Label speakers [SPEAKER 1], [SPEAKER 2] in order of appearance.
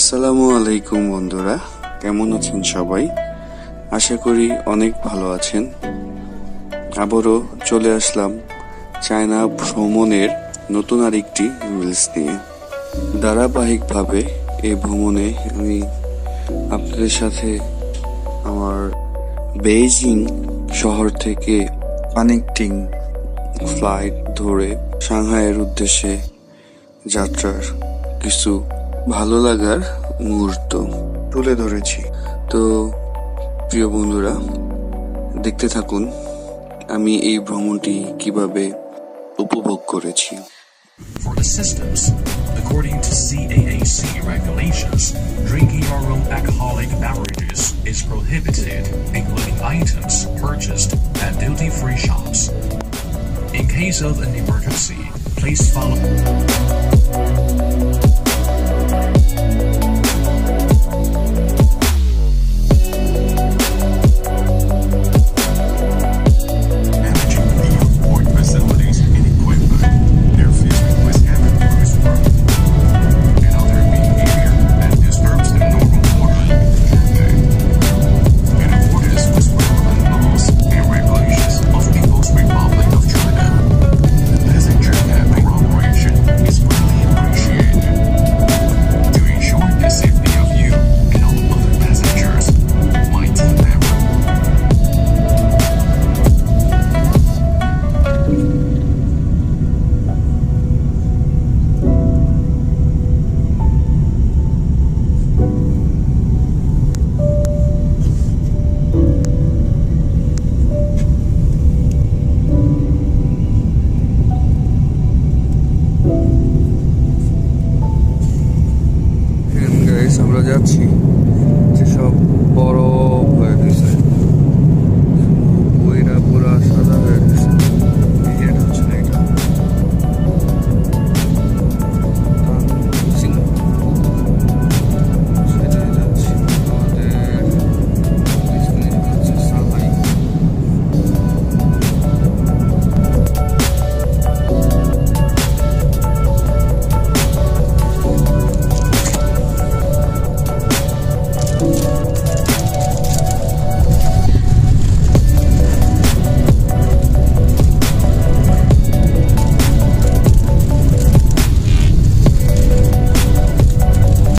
[SPEAKER 1] আসসালামু আলাইকুম বন্ধুরা, কেমন আছেন সবাই? আশা করি অনেক ভালো আছেন। আবারও চলে আসলাম চায়না ভ্রমণের নতুন আরেকটি রিলস নিয়ে। ধারাবাহিকভাবে এই ভ্রমণে আমি আপনাদের সাথে আমার বেইজিং শহর থেকে কানেক্টিং ফ্লাইট ধরে সাংহাইয়ের উদ্দেশ্যে যাত্রার কিছু ভালো লাগার মুহূর্ত তুলে ধরেছি। তো প্রিয় বন্ধুরা, দেখতে থাকুন আমি এই ভ্রমণটি কিভাবে উপভোগ করেছি।
[SPEAKER 2] For assistance, according to CAAC regulations, drinking your own alcoholic beverages is prohibited, including items purchased at duty-free shops. In case of an emergency, please follow.
[SPEAKER 1] আমরা যাচ্ছি যেসব বড়